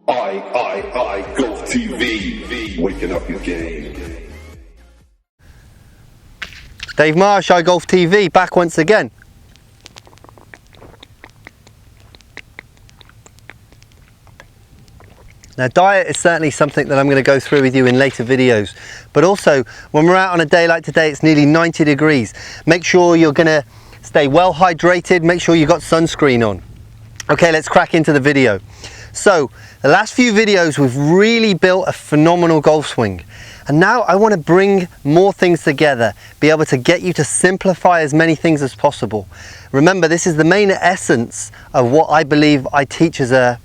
Golf TV, waking up your game. Dave Marsh, iGolf TV, back once again. Now, diet is certainly something that I'm going to go through with you in later videos, but also when we're out on a day like today, it's nearly 90 degrees. Make sure you're going to stay well hydrated, make sure you've got sunscreen on. Okay, let's crack into the video. So, the last few videos we've really built a phenomenal golf swing, and now I want to bring more things together, be able to get you to simplify as many things as possible. Remember, this is the main essence of what I believe I teach as a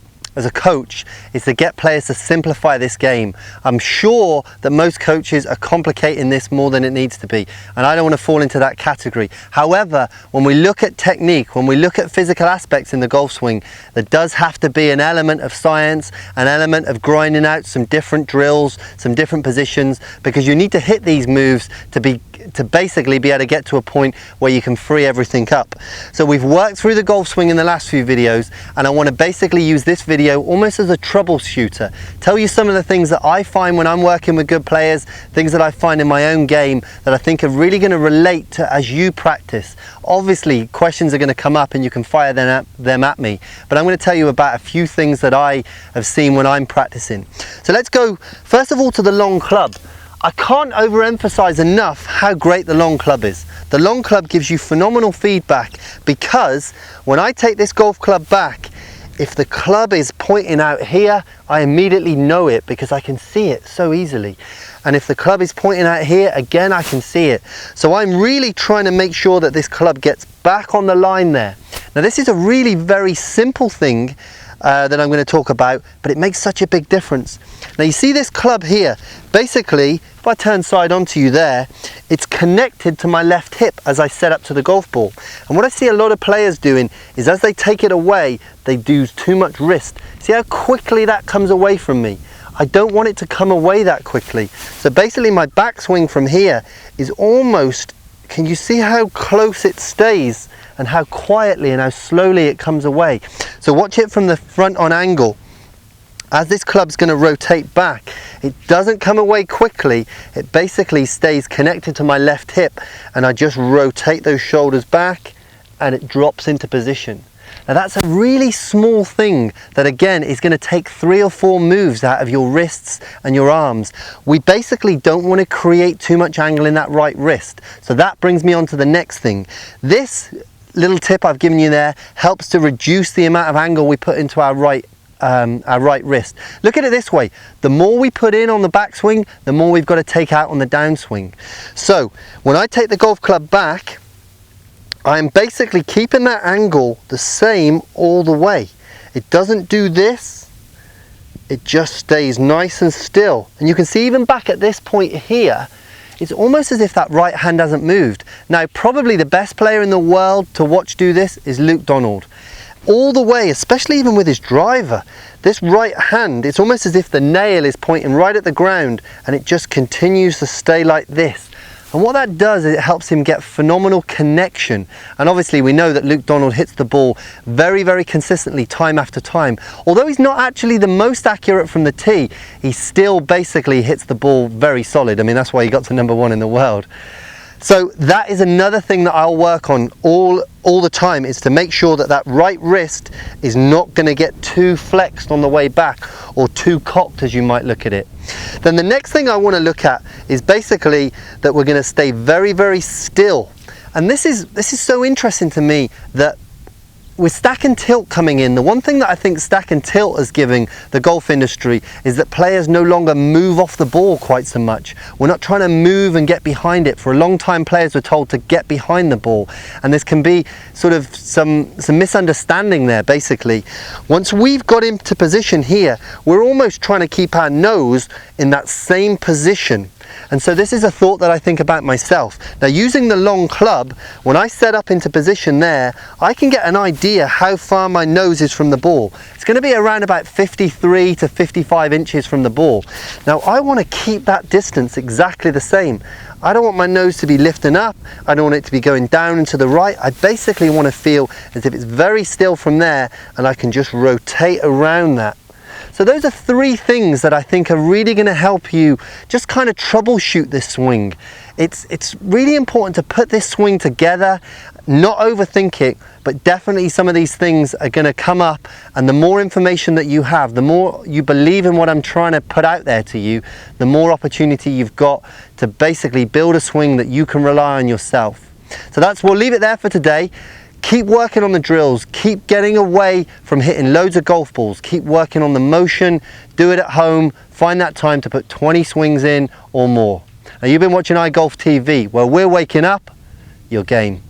coach, is to get players to simplify this game. I'm sure that most coaches are complicating this more than it needs to be, and I don't want to fall into that category. However, when we look at technique, when we look at physical aspects in the golf swing, there does have to be an element of science, an element of grinding out some different drills, some different positions, because you need to hit these moves to basically be able to get to a point where you can free everything up. So we've worked through the golf swing in the last few videos, and I want to basically use this video almost as a troubleshooter, tell you some of the things that I find when I'm working with good players, things that I find in my own game that I think are really going to relate to as you practice. Obviously questions are going to come up and you can fire them at me, but I'm going to tell you about a few things that I have seen when I'm practicing. So let's go first of all to the long club. I can't overemphasize enough how great the long club is. The long club gives you phenomenal feedback, because when I take this golf club back, if the club is pointing out here, I immediately know it because I can see it so easily. And if the club is pointing out here, again, I can see it. So I'm really trying to make sure that this club gets back on the line there. Now, this is a really very simple thing that I'm going to talk about, but it makes such a big difference. Now, you see this club here, basically, if I turn side onto you there, it's connected to my left hip as I set up to the golf ball. And what I see a lot of players doing is, as they take it away, they do too much wrist. See how quickly that comes away from me? I don't want it to come away that quickly. So basically my backswing from here is almost, can you see how close it stays and how quietly and how slowly it comes away? So watch it from the front on angle. As this club's going to rotate back, it doesn't come away quickly. It basically stays connected to my left hip, and I just rotate those shoulders back and it drops into position. Now, that's a really small thing that, again, is going to take 3 or 4 moves out of your wrists and your arms. We basically don't want to create too much angle in that right wrist. So that brings me on to the next thing. This little tip I've given you there helps to reduce the amount of angle we put into our right wrist. Look at it this way: the more we put in on the backswing, the more we've got to take out on the downswing. So when I take the golf club back, I'm basically keeping that angle the same all the way. It doesn't do this, it just stays nice and still. And you can see even back at this point here, it's almost as if that right hand hasn't moved. Now, probably the best player in the world to watch do this is Luke Donald. All the way, especially even with his driver, this right hand, it's almost as if the nail is pointing right at the ground, and it just continues to stay like this. And what that does is it helps him get phenomenal connection. And obviously we know that Luke Donald hits the ball very, very consistently time after time. Although he's not actually the most accurate from the tee, he still basically hits the ball very solid. I mean, that's why he got to #1 in the world. So that is another thing that I'll work on all the time, is to make sure that that right wrist is not going to get too flexed on the way back, or too cocked, as you might look at it. Then the next thing I want to look at is basically that we're going to stay very, very still. And this is so interesting to me, that with stack and tilt coming in, the one thing that I think stack and tilt is giving the golf industry is that players no longer move off the ball quite so much. We're not trying to move and get behind it. For a long time, players were told to get behind the ball, and this can be sort of some misunderstanding there. Basically, once we've got into position here, we're almost trying to keep our nose in that same position. And so this is a thought that I think about myself. Now, using the long club, when I set up into position there, I can get an idea how far my nose is from the ball. It's going to be around about 53 to 55 inches from the ball. Now, I want to keep that distance exactly the same. I don't want my nose to be lifting up. I don't want it to be going down and to the right. I basically want to feel as if it's very still from there, and I can just rotate around that. So those are 3 things that I think are really going to help you just kind of troubleshoot this swing. It's really important to put this swing together, not overthink it, but definitely some of these things are going to come up, and the more information that you have, the more you believe in what I'm trying to put out there to you, the more opportunity you've got to basically build a swing that you can rely on yourself. So we'll leave it there for today. Keep working on the drills, keep getting away from hitting loads of golf balls, keep working on the motion, do it at home, find that time to put 20 swings in or more. Now, you've been watching iGolf TV, where we're waking up your game.